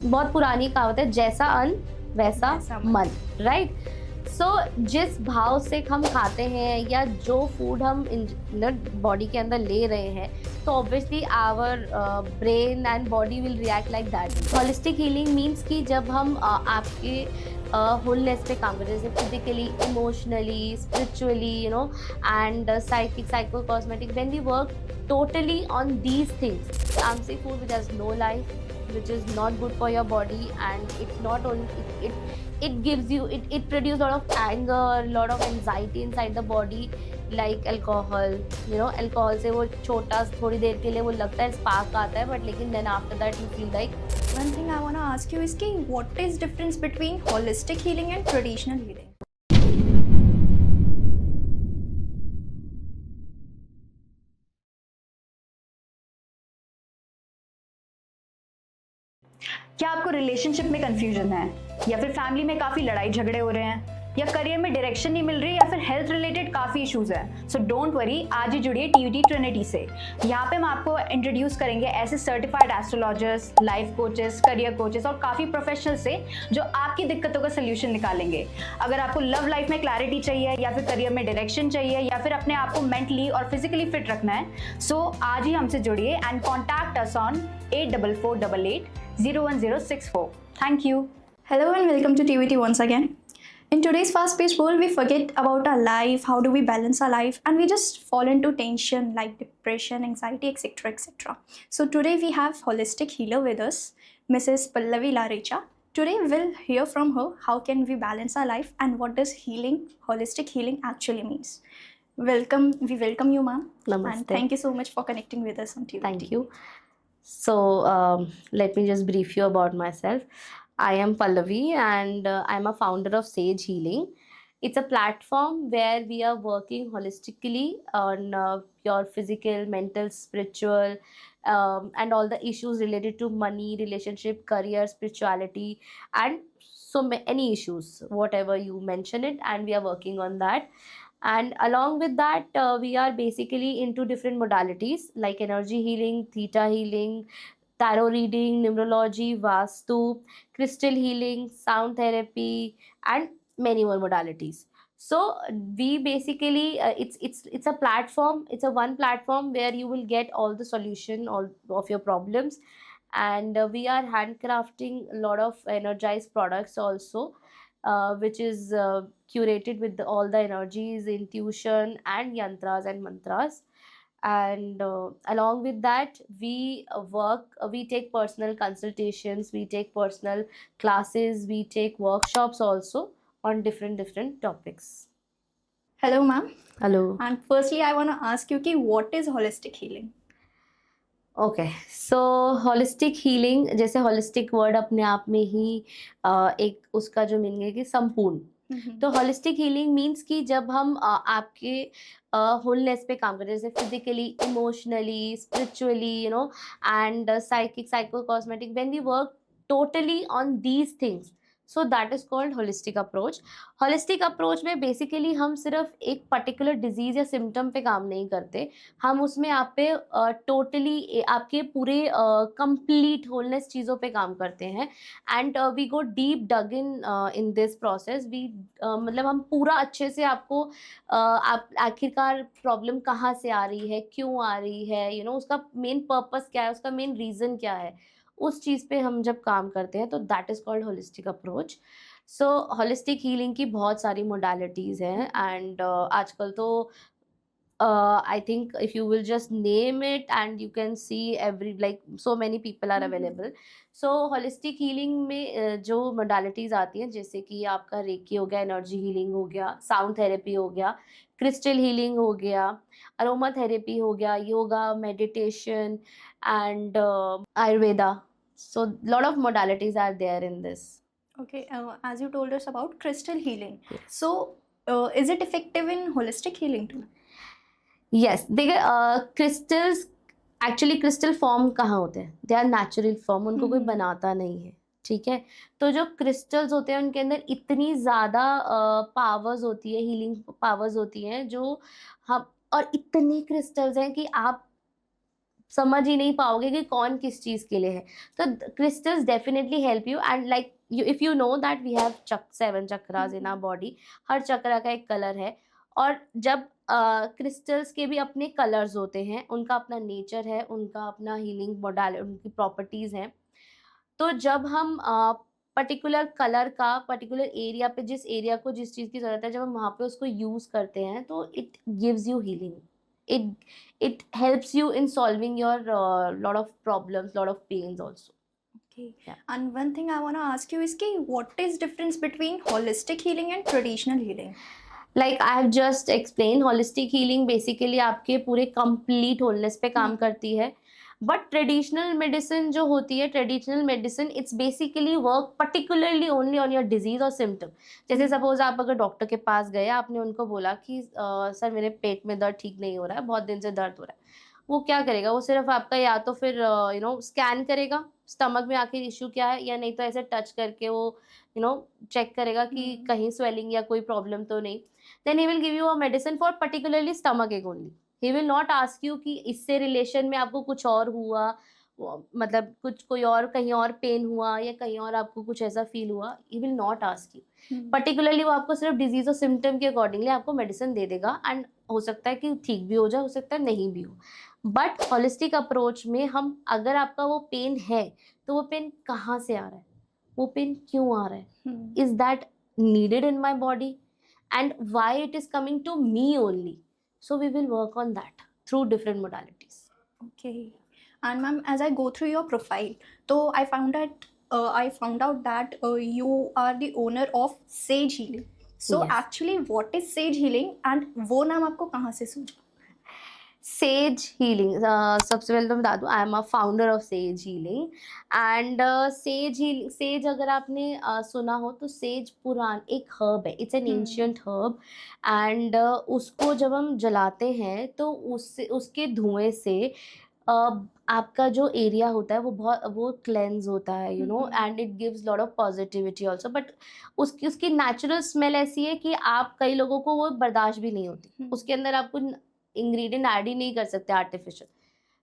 बहुत पुरानी कहावत है, जैसा अन्न वैसा वैसा मन। मन, राइट? सो जिस भाव से हम खाते हैं या जो फूड हम बॉडी के अंदर ले रहे हैं, तो obviously our brain and body will react like that. Holistic healing means कि जब हम आपके होलनेस पे काम करते हैं, जैसे physically, emotionally, spiritually, and psychic, psycho cosmetic, when we work totally on these things. Tamastic food which has no life, which is not good for your body, and it not only it gives you, it produces a lot of anger, a lot of anxiety inside the body, like alcohol. Alcohol से वो छोटा थोड़ी देर के लिए वो लगता है spark आता है, but लेकिन then after that you feel like One thing I want to ask you is कि what is difference between holistic healing and traditional healing? क्या आपको रिलेशनशिप में कंफ्यूजन है, या फिर फैमिली में काफ़ी लड़ाई झगड़े हो रहे हैं, या करियर में डायरेक्शन नहीं मिल रही, या फिर हेल्थ रिलेटेड काफ़ी इश्यूज हैं? सो डोंट वरी, आज ही जुड़िए टीवीटी ट्रिनिटी से। यहाँ पे हम आपको इंट्रोड्यूस करेंगे ऐसे certified astrologers, life coaches, career coaches और काफ़ी प्रोफेशनल से जो आपकी दिक्कतों का सोल्यूशन निकालेंगे। अगर आपको लव लाइफ में क्लैरिटी चाहिए, या फिर करियर में डायरेक्शन चाहिए, या फिर अपने आप को मेंटली और फिजिकली फिट रखना है, सो आज ही हमसे जुड़िए and contact us on 8448801064। Thank you. Hello and welcome to TVT once again. In today's fast-paced world, we forget about our life, how do we balance our life, and we just fall into tension like depression, anxiety, etc. etc. So today we have holistic healer with us, Mrs. Pallavi Larecha. Today we'll hear from her how can we balance our life and what does holistic healing actually means. We welcome you, ma'am. Namaste. And thank you so much for connecting with us on TVT. Thank you. So let me just brief you about myself. I am Pallavi, and I'm a founder of Sage Healing. It's a platform where we are working holistically on your physical, mental, spiritual, and all the issues related to money, relationship, career, spirituality, and so many issues, whatever you mention it, and we are working on that. And along with that, we are basically into different modalities like energy healing, theta healing, tarot reading, numerology, vastu, crystal healing, sound therapy, and many more modalities. So we basically, it's a platform. It's a one platform where you will get all the solution all of your problems, and we are handcrafting a lot of energized products also, which is curated with all the energies, intuition, and yantras and mantras. And along with that, we take personal consultations, we take personal classes, we take workshops also on different topics. Hello, ma'am. Hello. And firstly, I want to ask you, what is holistic healing? Okay, so holistic healing, जैसे holistic word अपने आप में ही एक उसका जो meaning है कि संपूर्ण। तो होलिस्टिक हीलिंग मीन्स कि जब हम आपके होलनेस पे काम करते हैं, जैसे physically, emotionally, spiritually, and psychic, psycho cosmetic, when we work totally on these things, so that is called holistic approach. Holistic approach में बेसिकली हम सिर्फ एक पर्टिकुलर डिजीज या सिम्टम पे काम नहीं करते, हम उसमें आप पे टोटली आपके पूरे कंप्लीट होलनेस चीज़ों पे काम करते हैं। And we go deep dug in this process. We मतलब हम पूरा अच्छे से आपको आप आखिरकार प्रॉब्लम कहाँ से आ रही है, क्यों आ रही है, उसका मेन पर्पस क्या है, उसका मेन रीज़न क्या है, उस चीज़ पे हम जब काम करते हैं, तो that is called holistic approach. So holistic healing की बहुत सारी मोडालिटीज़ हैं, एंड आजकल तो I think if you will just name it, and you can see so many people are available. So holistic healing में जो modalities आती हैं, जैसे कि आपका रेकी हो गया, एनर्जी हीलिंग हो गया, साउंड थेरेपी हो गया, क्रिस्टल हीलिंग हो गया, अरोमा थेरेपी हो गया, yoga, meditation, and Ayurveda. So lot of modalities are there in this. Okay, as you told us about crystal healing. Yes. So, is it effective in holistic healing too? Yes, देखिए crystals, actually crystal form कहाँ होते हैं, they are natural form, उनको कोई बनाता नहीं है, ठीक है? तो जो क्रिस्टल्स होते हैं उनके अंदर इतनी ज़्यादा पावर्स होती है, हीलिंग पावर्स होती हैं, जो हम, और इतने क्रिस्टल्स हैं कि आप समझ ही नहीं पाओगे कि कौन किस चीज़ के लिए है। तो crystals definitely help you, and like you, if you know that we have 7 chakras in our body, हर चक्रा का एक कलर है। और जब क्रिस्टल्स के भी अपने कलर्स होते हैं, उनका अपना नेचर है, उनका अपना हीलिंग मोडालिटी, उनकी प्रॉपर्टीज़ हैं। तो जब हम पर्टिकुलर कलर का पर्टिकुलर एरिया पे, जिस एरिया को जिस चीज़ की ज़रूरत है, जब हम वहाँ पे उसको यूज़ करते हैं, तो it gives you healing. It it helps you in solving your lot of problems, lot of pains also. Okay. Yeah. And one thing I want to ask you is कि what is difference between holistic healing and traditional healing? Like I have just explain, holistic healing basically आपके पूरे complete wholeness पे काम करती है। But traditional medicine जो होती है, traditional medicine it's basically work particularly only on your disease और सिम्टम। जैसे सपोज आप अगर डॉक्टर के पास गए, आपने उनको बोला कि सर मेरे पेट में दर्द ठीक नहीं हो रहा है, बहुत दिन से दर्द हो रहा है। वो क्या करेगा, वो सिर्फ आपका या तो फिर स्कैन करेगा स्टमक में आखिर इशू क्या है, या नहीं तो ऐसे टच करके वो चेक करेगा कि कहीं स्वेलिंग या कोई प्रॉब्लम तो नहीं। Then he will give you a medicine for particularly stomach ache only. He will not ask you कि इससे रिलेशन में आपको कुछ और हुआ, मतलब कुछ कोई और कहीं और पेन हुआ या कहीं और आपको कुछ ऐसा फील हुआ। ही will not ask you particularly, वो आपको सिर्फ डिजीज और सिम्टम के अकॉर्डिंगली आपको मेडिसिन दे देगा। एंड हो सकता है कि ठीक भी हो जाए, हो सकता है नहीं भी हो। बट होलिस्टिक अप्रोच में हम, अगर आपका वो पेन है, तो वो पेन कहाँ से आ रहा है, वो पेन क्यों आ रहा है, is that needed in my body, and why it is coming to me only. So we will work on that through different modalities. Okay. And ma'am, as I go through your profile, so I found out that you are the owner of Sage Healing. So Yes. actually, what is Sage Healing and वो नाम आपको कहाँ से सूझा? Says healing, सबसे पहले तो बता दूं, I am a founder of says healing. And says अगर आपने सुना हो, तो सेज पुरान एक हर्ब है, it's an ancient herb. And उसको जब हम जलाते हैं, तो उससे, उसके धुएं से आपका जो एरिया होता है वो क्लेंज होता है, and it gives lot of positivity also. But उसकी उसकी नेचुरल स्मेल ऐसी है कि आप, कई लोगों को वो बर्दाश्त भी नहीं होती। उसके अंदर आप कुछ इंग्रेडिएंट ऐड ही नहीं कर सकते आर्टिफिशियल।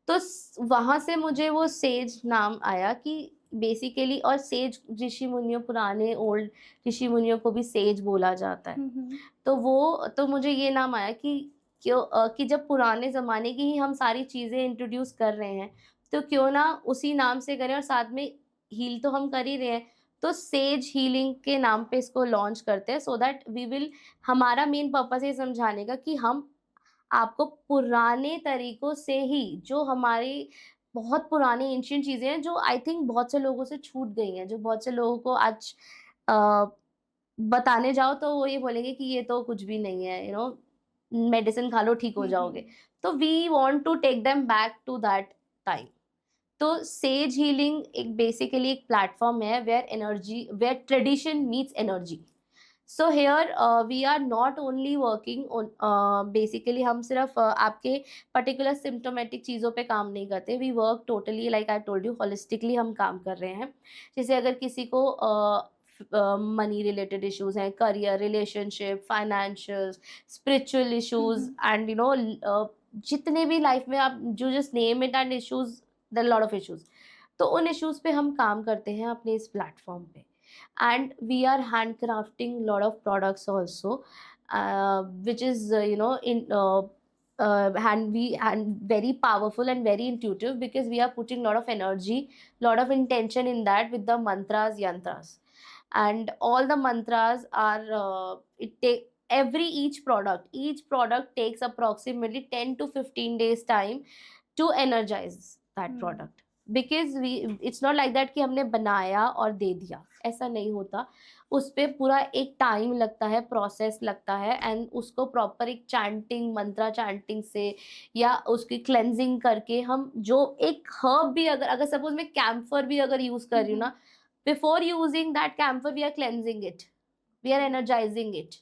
तो वहाँ से मुझे वो सेज नाम आया कि बेसिकली, और सेज ऋषि मुनियों, पुराने ओल्ड ऋषि मुनियों को भी सेज बोला जाता है। तो मुझे ये नाम आया कि जब पुराने ज़माने की ही हम सारी चीज़ें इंट्रोड्यूस कर रहे हैं, तो क्यों ना उसी नाम से करें, और साथ में हील तो हम कर ही रहे हैं, तो सेज हीलिंग के नाम पे इसको लॉन्च करते हैं, सो दैट वी विल, हमारा मेन पर्पस ये समझाने का कि हम आपको पुराने तरीकों से ही, जो हमारी बहुत पुरानी एंशिएंट चीज़ें हैं, जो आई थिंक बहुत से लोगों से छूट गई हैं, जो बहुत से लोगों को आज अ, बताने जाओ तो वो ये बोलेंगे कि ये तो कुछ भी नहीं है, मेडिसिन खा लो ठीक हो जाओगे। तो we want to take them back to that time. तो सेज हीलिंग एक बेसिकली एक प्लेटफॉर्म है where tradition meets energy. So here we are not only working on, basically हम सिर्फ आपके पर्टिकुलर सिम्टोमेटिक चीज़ों पे काम नहीं करते। We work totally, like I told you, holistically हम काम कर रहे हैं। जैसे अगर किसी को मनी रिलेटेड इश्यूज हैं, career, relationship, financial, spiritual issues, and जितने भी लाइफ में आप जो just name it and issues, there lot of issues, तो उन इश्यूज पे हम काम करते हैं अपने इस प्लेटफॉर्म पे। And we are handcrafting a lot of products also, which is very powerful and very intuitive, because we are putting a lot of energy, lot of intention in that with the mantras, yantras, and all the mantras are each product takes approximately 10 to 15 days time to energize that product, because it's not like that कि हमने बनाया और दे दिया, ऐसा नहीं होता। उस पर पूरा एक टाइम लगता है, प्रोसेस लगता है, एंड उसको प्रॉपर एक चैंटिंग, मंत्रा चैंटिंग से या उसकी क्लेंजिंग करके, हम जो एक हर्ब भी अगर सपोज मैं कैम्फर भी अगर यूज़ कर रही हूँ ना, before using that camphor we are cleansing it, we are energising it.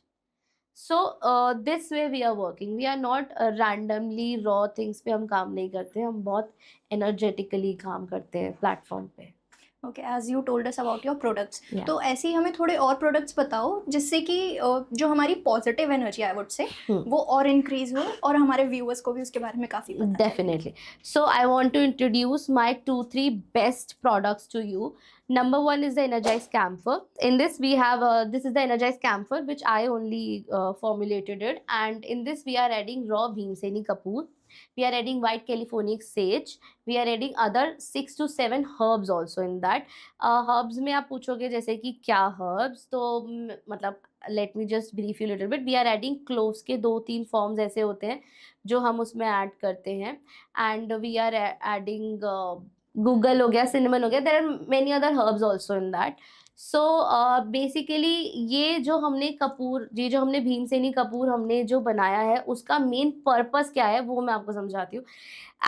So this way we are working, we are not randomly raw things पे हम काम नहीं करते, हम बहुत एनर्जेटिकली काम करते हैं प्लेटफॉर्म पे। Okay, as you told us about your products, Yeah. तो ऐसे ही हमें थोड़े और प्रोडक्ट्स बताओ जिससे कि जो हमारी positive energy I would say वो और इंक्रीज हो और हमारे व्यूअर्स को भी उसके बारे में काफ़ी पता चले। Definitely. So I want to introduce my 2-3 best products to you. Number one is the Energize Camphor. In this we have this is the Energize Camphor, which I only formulated it, and in this we are adding raw Bhimseni Kapoor. We are adding white Californic sage. We are adding other 6 to 7 herbs also in that. Herbs में आप पूछोगे जैसे कि क्या herbs, तो मतलब let me just brief you a little bit. We are adding cloves के 2-3 forms ऐसे होते हैं जो हम उसमें ऐड करते हैं, and we are adding guggul हो गया, सिनेमन हो गया, there are many other herbs also in that. So basically ये जो हमने भीमसेनी कपूर हमने जो बनाया है उसका मेन पर्पस क्या है वो मैं आपको समझाती हूँ.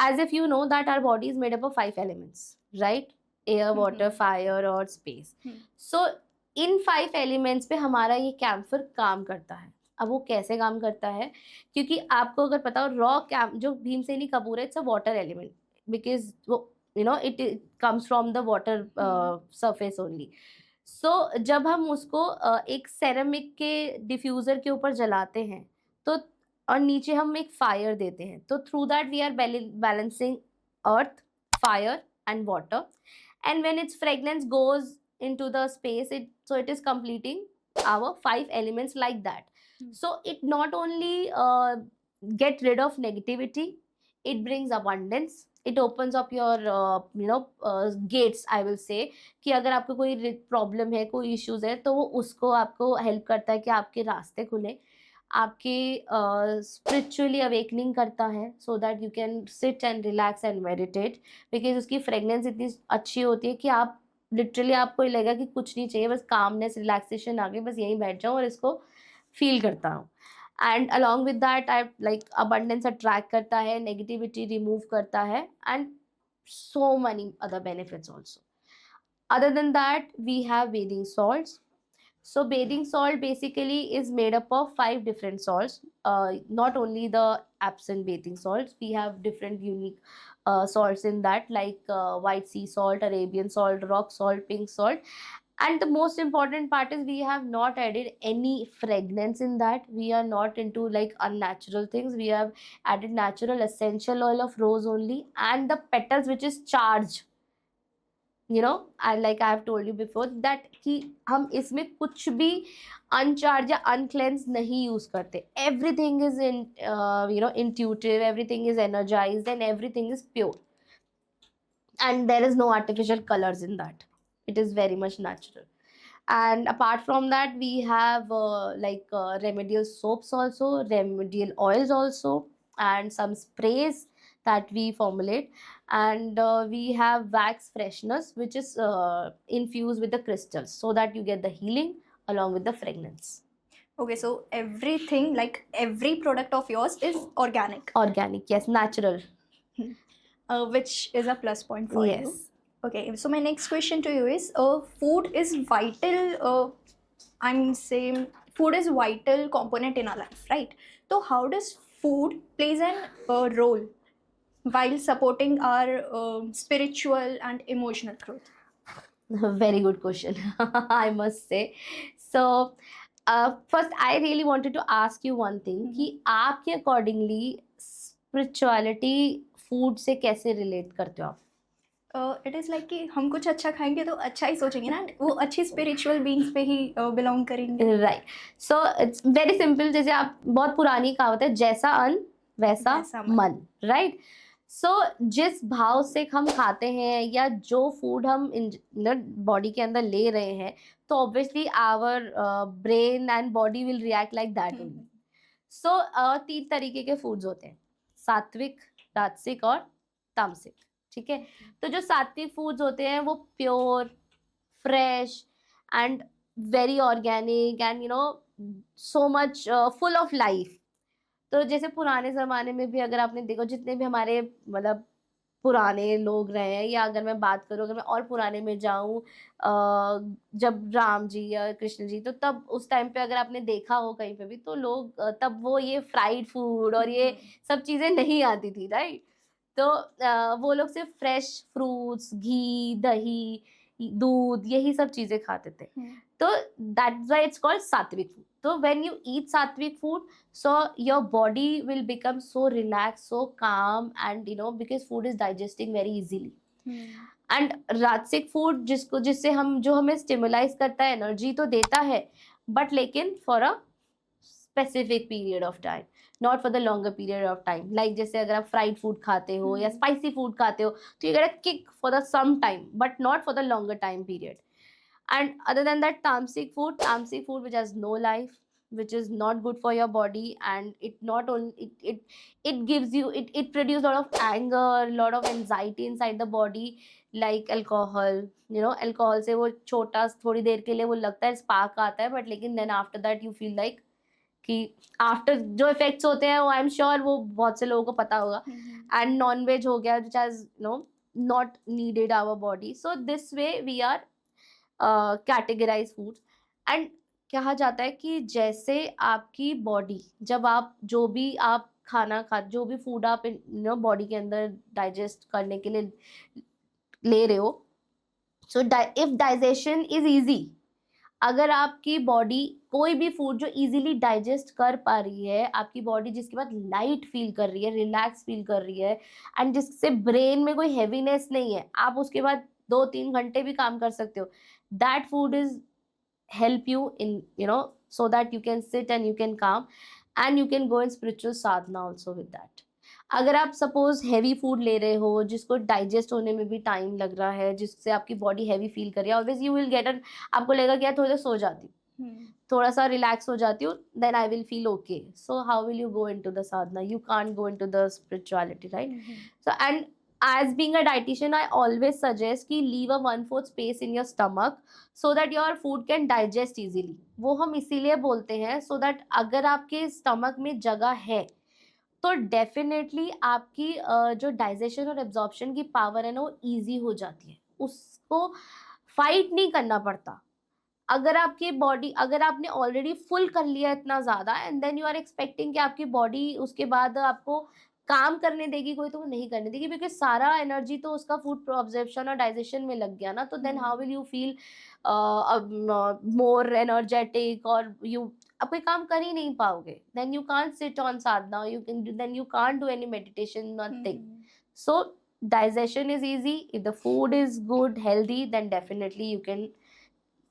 As if you know that our body is made up of 5 elements, right? Air, water, fire और स्पेस. सो इन 5 एलिमेंट्स पे हमारा ये कैम्फर काम करता है. अब वो कैसे काम करता है, क्योंकि आपको अगर पता हो जो भीमसेनी कपूर है it's a water element, because वो it comes from the water surface only. So जब हम उसको एक सेरेमिक के डिफ्यूज़र के ऊपर जलाते हैं तो और नीचे हम एक फायर देते हैं, तो through that we are balancing earth, fire and water, and when its fragrance goes into the space, it is completing our 5 elements like that. So it not only get rid of negativity, it brings abundance, it opens up your gates, I will say, कि अगर आपको कोई problem है, कोई issues है, तो वो उसको आपको हेल्प करता है कि आपके रास्ते खुले, आपके स्पिरिचुअली अवेकनिंग करता है, so that you can sit and relax and meditate, because उसकी फ्रेगनेंस इतनी अच्छी होती है कि आप लिटरली आपको ये लगेगा कि कुछ नहीं चाहिए, बस कामनेस, रिलैक्सेशन आ गई, बस यहीं बैठ जाऊँ और इसको फील करता हूँ. And along with that I like abundance attract करता है, नेगेटिविटी रिमूव करता है, and so many other benefits also. Other than that, we have bathing salts. So bathing salt basically is made up of 5 different salts. Not only the Epsom bathing salts, we have different unique salts in that, like white sea salt, Arabian salt, rock salt, pink salt. And the most important part is we have not added any fragrance in that. We are not into like unnatural things. We have added natural essential oil of rose only, and the petals which is charged. I have told you before that कि हम इसमें कुछ भी अनचार्ज या अनक्लेंस नहीं use करते. Everything is intuitive, everything is energized, and everything is pure, and there is no artificial colors in that. It is very much natural. And apart from that, we have remedial soaps also, remedial oils also, and some sprays that we formulate, and we have wax fresheners which is infused with the crystals, so that you get the healing along with the fragrance. Okay, so everything, like every product of yours is organic, Yes, natural. Which is a plus point for you. Yes. Okay, so my next question to you is, food is vital. Food is vital component in our life, right? So how does food plays an role while supporting our spiritual and emotional growth? Very good question. I must say. So first I really wanted to ask you one thing, कि आपके accordingly spirituality food से कैसे relate करते हो आप? It is like कि हम कुछ अच्छा खाएंगे तो अच्छा ही सोचेंगे ना, वो अच्छी स्पिरिचुअल बीइंग्स पे ही बिलोंग करेंगे. Right. So it's very simple. जैसे आप बहुत पुरानी कहावत है, जैसा अन्न वैसा मन, राइट? सो जिस भाव से हम खाते हैं या जो फूड हम बॉडी के अंदर ले रहे हैं, तो obviously our brain and body will react like that only. So 3 तरीके के फूड्स होते हैं, सात्विक, राजसिक और तामसिक. ठीक है? तो जो सात्विक फूड्स होते हैं वो pure, fresh and very organic and so much full of life. तो जैसे पुराने ज़माने में भी अगर आपने देखो, जितने भी हमारे मतलब पुराने लोग रहे हैं, या अगर मैं बात करूँ, अगर मैं और पुराने में जाऊँ, जब राम जी या कृष्ण जी, तो तब उस टाइम पे अगर आपने देखा हो कहीं पे भी, तो लोग तब वो ये फ्राइड फूड और ये सब चीज़ें नहीं आती थी, राइट? तो वो लोग सिर्फ फ्रेश फ्रूट्स, घी, दही, दूध, यही सब चीजें खाते थे. तो that's why it's called sattvic food. So when you eat sattvic food, so your body will become so relaxed, so calm, and because food is digesting very easily. And राजसिक food जिससे हम जो हमें स्टिमुलाइज करता है, energy तो देता है, बट लेकिन for a specific period of time, not for the longer period of time. Like जैसे अगर आप फ्राइड फूड खाते हो या स्पाइसी फूड खाते हो, तो you get a kick for the some time, but not for the longer time period. And other than that, tamasic food which has no life, which is not good for your body, and it not only it gives you, it produces a lot of anger, a lot of anxiety inside the body, like alcohol. alcohol से वो छोटा थोड़ी देर के लिए वो लगता है spark आता है, बट लेकिन then after that you feel like कि आफ्टर जो इफेक्ट्स होते हैं वो आई एम श्योर वो बहुत से लोगों को पता होगा. एंड नॉन वेज हो गया, which has not needed our body. So this way we are categorise foods. And कहा जाता है कि जैसे आपकी बॉडी, जब आप जो भी आप खाना खा, जो भी फूड आप बॉडी के अंदर डाइजेस्ट करने के लिए ले रहे हो, so if digestion is easy, अगर आपकी बॉडी कोई भी फूड जो इजीली डाइजेस्ट कर पा रही है, आपकी बॉडी जिसके बाद लाइट फील कर रही है, रिलैक्स फील कर रही है, एंड जिससे ब्रेन में कोई हैवीनेस नहीं है, आप उसके बाद 2-3 घंटे भी काम कर सकते हो, that food is help you in so that you can sit and you can calm, and you can go in spiritual sadhana also with that. अगर आप सपोज हैवी फूड ले रहे हो जिसको डाइजेस्ट होने में भी टाइम लग रहा है, जिससे आपकी बॉडी हैवी फील कर रही है, always you will get an, आपको लगेगा कि यार थोड़ा सा सो जाती हूँ, थोड़ा सा रिलैक्स हो जाती हूँ, then I will feel okay. So how will you go into the sadhana? You can't go into the spirituality, right? So and as being a dietitian, I always suggest कि leave a 1/4 space in your stomach so that your food can digest easily. वो हम इसीलिए बोलते हैं so that अगर आपके stomach में जगह है तो डेफिनेटली आपकी जो डाइजेशन और एब्जॉर्प्शन की पावर है ना वो ईजी हो जाती है, उसको फाइट नहीं करना पड़ता. अगर आपकी बॉडी, अगर आपने ऑलरेडी फुल कर लिया इतना ज़्यादा, and then you are expecting कि आपकी बॉडी उसके बाद आपको काम करने देगी कोई, तो वो नहीं करने देगी, बिकॉज सारा एनर्जी तो उसका फूड ऑब्जर्प्शन और डाइजेशन में लग गया ना. तो then how will you feel more energetic, और आप कोई काम कर ही नहीं पाओगे. Then you can't sit on sadhana, then you can't do any meditation, nothing. So digestion is easy. If the food is good, healthy, then definitely you can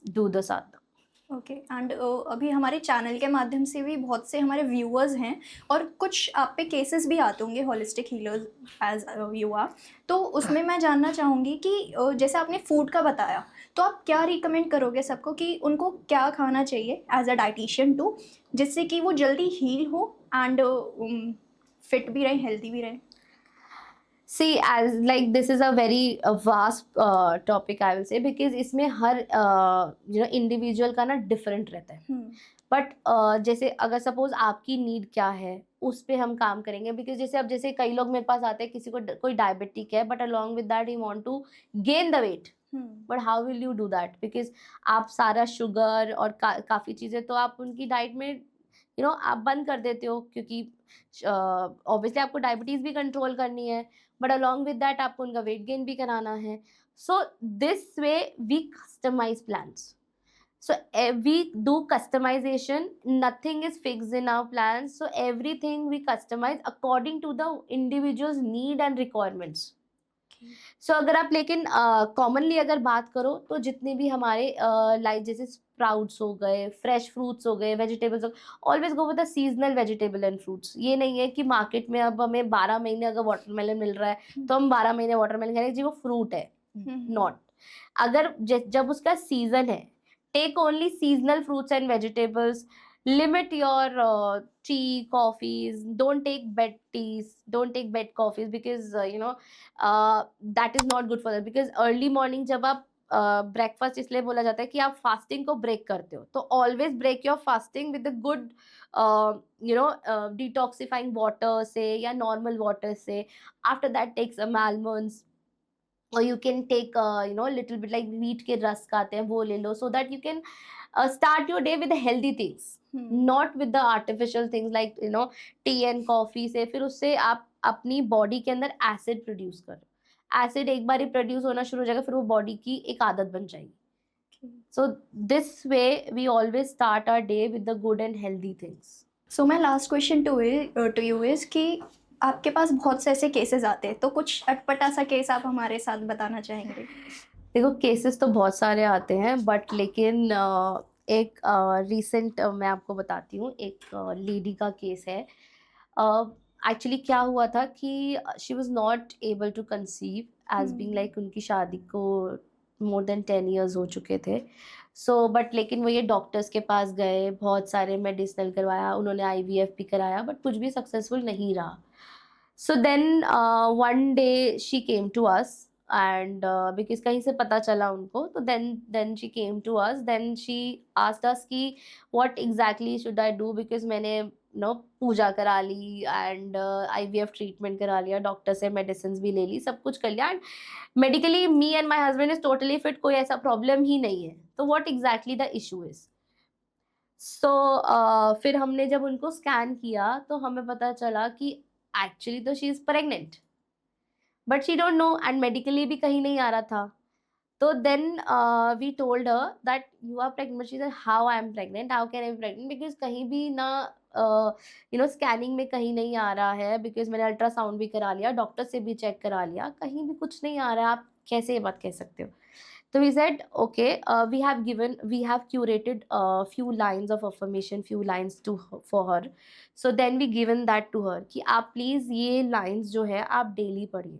do the sadhana. Okay and अभी हमारे channel के माध्यम से भी बहुत से हमारे viewers हैं और कुछ आप पे केसेस भी आते होंगे holistic healers as you are, तो उसमें मैं जानना चाहूँगी कि जैसे आपने फूड का बताया, तो आप क्या रिकमेंड करोगे सबको कि उनको क्या खाना चाहिए एज अ डाइटिशियन टू, जिससे कि वो जल्दी हील हो एंड फिट भी रहे, हेल्दी भी रहे? See, as like this is a very vast topic, I will say, because इसमें हर इंडिविजुअल का ना डिफरेंट रहता है. बट जैसे अगर सपोज आपकी नीड क्या है उस पे हम काम करेंगे, बिकॉज जैसे अब जैसे कई लोग मेरे पास आते हैं, किसी को कोई डायबिटिक है, but along with that he want to gain the weight, but how will you do that? Because आप सारा शुगर और काफ़ी चीज़ें तो आप उनकी डाइट में आप बंद कर देते हो, क्योंकि ऑब्वियसली आपको डायबिटीज़ भी कंट्रोल करनी है, बट अलॉन्ग विद दैट आपको उनका वेट गेन भी कराना है. So this way we customise plans. So we do customization. Nothing is fixed in our plans. So everything we customize according to the individual's need and requirements. So अगर आप लेकिन commonly अगर बात करो तो जितने भी हमारे लाइक जैसे स्प्राउट्स हो गए, फ्रेश फ्रूट्स हो गए, वेजिटेबल्स हो गए, always go with the seasonal vegetable and fruits. ये नहीं है कि मार्केट में अब हमें 12 महीने अगर वाटरमेलन मिल रहा है तो हम 12 महीने वाटरमेलन खाएंगे जी, वो फ्रूट है. नॉट. अगर जब उसका सीजन है, take only seasonal fruits and vegetables. Limit your tea, coffees. Don't take bed teas, don't take bed coffees, because that is not good for them. Because early morning जब आप breakfast इसलिए बोला जाता है कि आप फास्टिंग को ब्रेक करते हो, तो always break your fasting with the good detoxifying water से या नॉर्मल वाटर से. After that take some almonds, or you can take little bit like wheat के रस खाते हैं वो ले लो, so that you can start your day with the healthy things, not with the artificial things like tea and coffee से. फिर उससे आप अपनी बॉडी के अंदर एसिड प्रोड्यूस करो. एसिड एक बार ही प्रोड्यूस होना शुरू हो जाएगा, फिर वो बॉडी की एक आदत बन जाएगी. So this way we always start our day with the good and healthy things. So my last question to you is कि आपके पास बहुत से ऐसे केसेस आते हैं, तो कुछ अटपटा सा केस आप हमारे साथ बताना चाहेंगे? देखो केसेस तो बहुत सारे आते हैं, बट लेकिन एक रीसेंट मैं आपको बताती हूँ. एक लेडी का केस है. एक्चुअली क्या हुआ था कि she was not able to conceive as being like उनकी शादी को मोर देन 10 years हो चुके थे. सो बट लेकिन वो ये डॉक्टर्स के पास गए, बहुत सारे मेडिसिनल करवाया, उन्होंने IVF भी कराया, बट कुछ भी सक्सेसफुल नहीं रहा. So then one day she came to us and because कहीं से पता चला उनको, तो then she came to us. Then she asked us कि what exactly should I do, because मैंने पूजा करा ली and IVF ट्रीटमेंट करा लिया, डॉक्टर से मेडिसिन भी ले ली, सब कुछ कर लिया, and medically me and my husband is totally fit, कोई ऐसा प्रॉब्लम ही नहीं है. तो what exactly the issue is? सो फिर हमने जब उनको स्कैन किया तो हमें पता चला कि एक्चुअली तो she is pregnant, but she don't know, and medically भी कहीं नहीं आ रहा था. तो then we told her that you are pregnant. She said how I am pregnant, how can I be pregnant, because कहीं भी ना स्कैनिंग में कहीं नहीं आ रहा है, बिकॉज मैंने अल्ट्रासाउंड भी करा लिया, डॉक्टर से भी चेक करा लिया, कहीं भी कुछ नहीं आ रहा है, आप कैसे ये बात कह सकते हो. So we said, okay, we have curated a few lines of affirmation, few lines for her. So then we given that to her कि आप please ये lines जो है आप daily पढ़िए.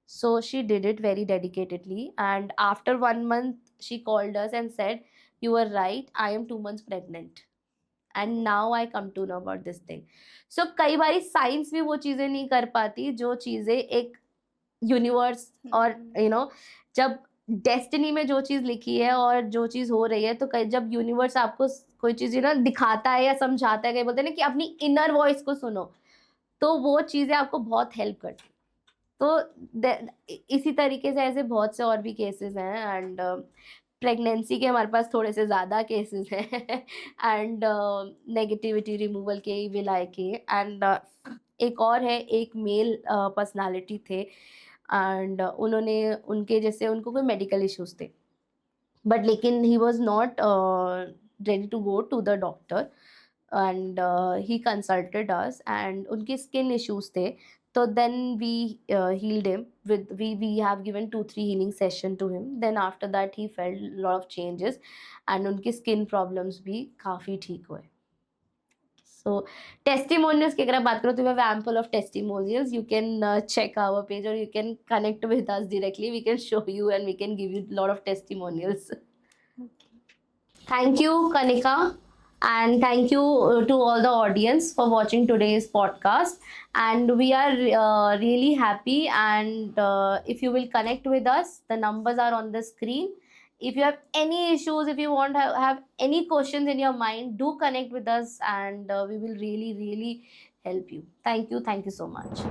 So she did it very dedicatedly, and after 1 month she called us and said, you were right, I am 2 months pregnant. And now I come to know about this thing. So कई बारी science भी वो चीज़ें नहीं कर पाती जो चीज़ें एक यूनिवर्स और जब डेस्टिनी में जो चीज़ लिखी है और जो चीज़ हो रही है, तो जब यूनिवर्स आपको कोई चीज़ दिखाता है या समझाता है, कहीं बोलते हैं ना कि अपनी इनर वॉइस को सुनो, तो वो चीज़ें आपको बहुत हेल्प करती. तो इसी तरीके से ऐसे बहुत से और भी केसेस हैं, एंड प्रेगनेंसी के हमारे पास थोड़े से ज़्यादा केसेस हैं एंड नेगेटिविटी रिमूवल के, विलाय के, एंड एक और है, एक मेल पर्सनालिटी थे, एंड उन्होंने उनके जैसे उनको कोई मेडिकल इश्यूज थे, बट लेकिन he was not ready to go to the doctor, and he consulted us, and उनके स्किन इश्यूज थे. तो then we healed him with we have given 2-3 healing session to him. Then after that he felt lot of changes, and उनकी skin problems भी काफ़ी ठीक हुए. So testimonials की अगर आप बात करो तो we have ample of testimonials. You can check our page or you can connect with us directly. We can show you and we can give you a lot of testimonials. Okay. Thank you, Kanika, and thank you to all the audience for watching today's podcast. And we are really happy, and if you will connect with us, the numbers are on the screen. If you have any issues, if you want to have any questions in your mind, do connect with us, and we will really help you. Thank you so much.